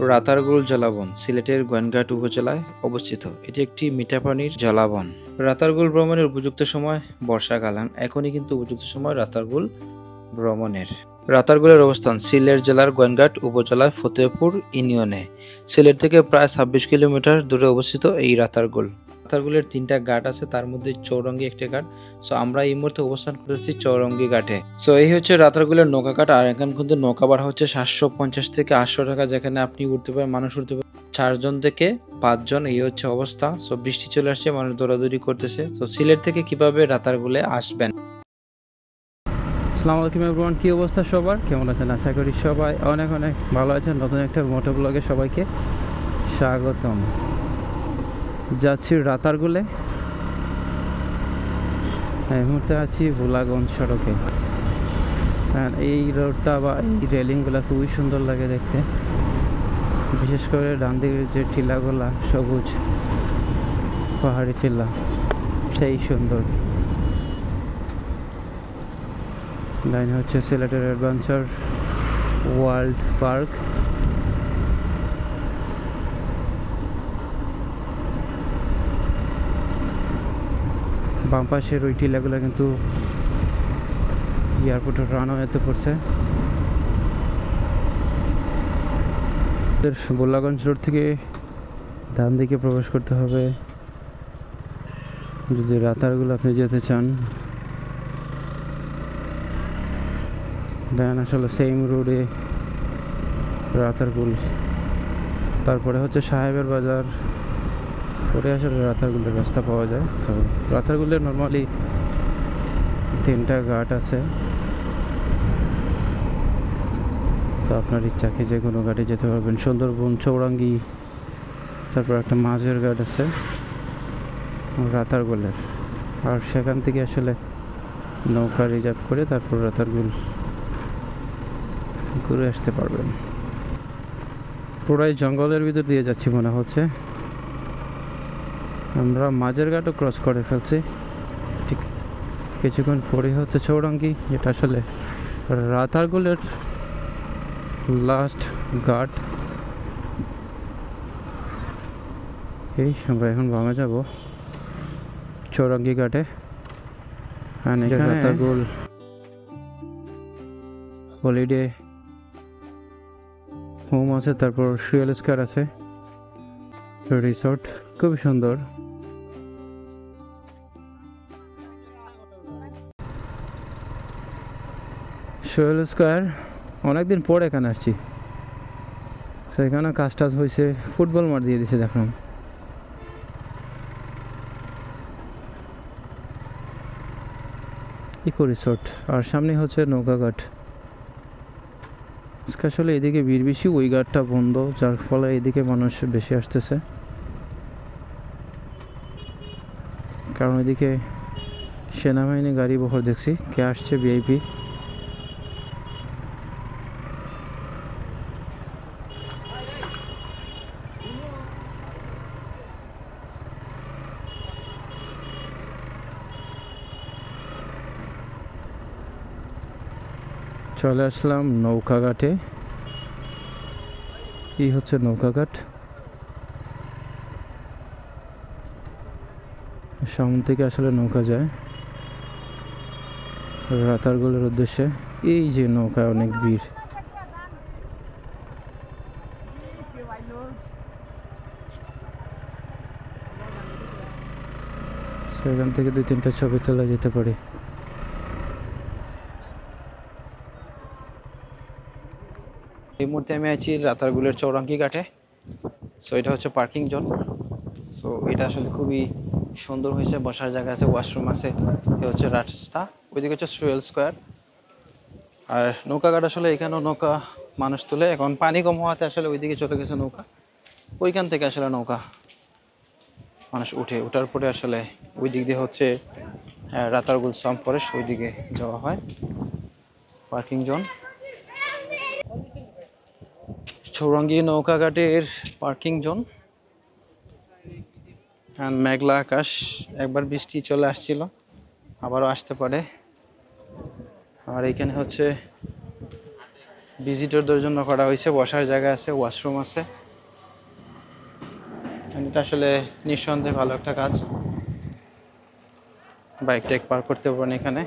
রাতারগুল জলাবন সিলেটের গোয়েনঘাট উপজেলায় অবস্থিত। এটি একটি মিঠা পানির জলাবন। রাতারগুল ভ্রমণের উপযুক্ত সময় বর্ষাকাল। এখনই কিন্তু উপযুক্ত সময় রাতারগুল ভ্রমণের। রাতারগুলের অবস্থান সিলেট জেলার গোয়েনঘাট উপজেলার ফতেপুর ইউনিয়নে। সিলেট থেকে প্রায় 26 কিলোমিটার দূরে অবস্থিত এই রাতারগুল। রাতারগুলের 3টা ঘাট আছে, তার মধ্যে চৌরঙ্গি একটি ঘাট। সো আমরা এই মুহূর্তে অবস্থান করেছি চৌরঙ্গি ঘাটে। সো এই হচ্ছে রাতারগুলের নৌকা ঘাট। আর এখানে কিন্তু নৌকা ভাড়া হচ্ছে 750 থেকে 800 টাকা, যেখানে আপনি উঠতে পারেন, মানুষ উঠতে পারেন 4 জন থেকে 5 জন। এই হচ্ছে অবস্থা। সো বৃষ্টি চলে আসছে, মানুষ দৌড়াদৌড়ি করতেছে। তো সিলেট থেকে কিভাবে রাতারগুলে আসবেন? আসসালামু আলাইকুম এভরিওয়ান, কি অবস্থা সবার, কেমন আছেন? আশা করি সবাই অনেক অনেক ভালো আছেন। নতুন একটা মোটো ব্লগে সবাইকে স্বাগতম। যাচ্ছি রাতারগুলে। এই মুহূর্তে আছি ভোলাগঞ্জ সড়কে। এই রোডটা বা এই রেলিংগুলো খুবই সুন্দর লাগে দেখতে, বিশেষ করে ডান দিকের যে টিলাগুলা সবুজ পাহাড়ি টিলা, সেই সুন্দর। লাইন হচ্ছে সিলেটের অ্যাডভেঞ্চার ওয়ার্ল্ড পার্ক। বাম পাশের ওই টিলাগুলো কিন্তু এয়ারপোর্টের রানওয়েতে পড়ছে। ভোলাগঞ্জ রোড থেকে ডান দিকে প্রবেশ করতে হবে যদি রাতারগুলো আপনি যেতে চান। দেন আসলে সেম রোডে রাতারগুল, তারপরে হচ্ছে সাহেবের বাজার, পরে আসলে রাতারগুলের রাস্তা পাওয়া যায়। তো রাতারগুলের নর্মালি 3টা ঘাট আছে, তো আপনার ইচ্ছাকে যে কোনো ঘাটে যেতে পারবেন। সুন্দরবন, চৌরাঙ্গি, তারপর একটা মাঝের ঘাট আছে রাতারগুলের। আর সেখান থেকে আসলে নৌকা রিজার্ভ করে তারপর রাতারগুল ঘুরে আসতে পারবেন। পুরাই জঙ্গলের ভিতর দিয়ে যাচ্ছি মনে হচ্ছে। আমরা মাঝের ঘাটও ক্রস করে ফেলছি। ঠিক কিছুক্ষণ পরে হচ্ছে চৌরাঙ্গি, যেটা আসলে রাতারগুলের লাস্ট ঘাট। এই আমরা এখন বামে যাব চৌরাঙ্গি ঘাটে। রাতারগুল হলিডে হোম আছে, তারপর সুয়েল স্কয়ার আছে, রিসোর্ট খুব সুন্দর। সুয়েল স্কয়ার অনেকদিন পর এখানে আসছি। সেখানে কাজ টাজ হয়েছে, ফুটবল মাঠ দিয়ে দিছে দেখলাম। ইকো রিসোর্ট, আর সামনে হচ্ছে নৌকা ঘাট। আসলে এদিকে ভিড় বেশি, ওই ঘাটটা বন্ধ, যার ফলে এদিকে মানুষ বেশি আসতেছে, কারণ এদিকে সেনাবাহিনী গাড়ি বহর দেখছি। কে আসছে? ভিআইপি। চলে আসলাম নৌকা ঘাটে। এই হচ্ছে নৌকা ঘাট। সামনে থেকে আসলে নৌকা যায় রাতারগুলের উদ্দেশ্যে। এই যে নৌকা, অনেক ভিড়। সেখান থেকে 2-3টা ছবি তোলা যেতে পারে। এই মুহূর্তে আমি আছি রাতারগুলের চৌরাঙ্গি ঘাটে। সো এটা হচ্ছে পার্কিং জোন। সো এটা আসলে খুবই সুন্দর হয়েছে, বসার জায়গা আছে, ওয়াশরুম আছে। এ হচ্ছে রাস্তা, ওইদিকে হচ্ছে সুয়েল স্কয়ার। আর নৌকা ঘাট আসলে এখানেও নৌকা মানুষ তুলে। এখন পানি কম হওয়াতে আসলে ওইদিকে চলে গেছে নৌকা। ওইখান থেকে আসলে নৌকা মানুষ ওঠার পরে আসলে ওই দিক দিয়ে হচ্ছে রাতারগুল সাম ফরেস্ট, ওইদিকে যাওয়া হয়। পার্কিং জোন চৌরাঙ্গি নৌকা ঘাটের পার্কিং জোন। মেঘলা আকাশ, একবার বৃষ্টি চলে আসছিল, আবারও আসতে পারে। আর এখানে হচ্ছে ভিজিটরদের জন্য করা হয়েছে, বসার জায়গা আছে, ওয়াশরুম আছে। এটা আসলে নিঃসন্দেহে ভালো একটা কাজ। বাইক টাইক পার্ক করতে পারেন এখানে।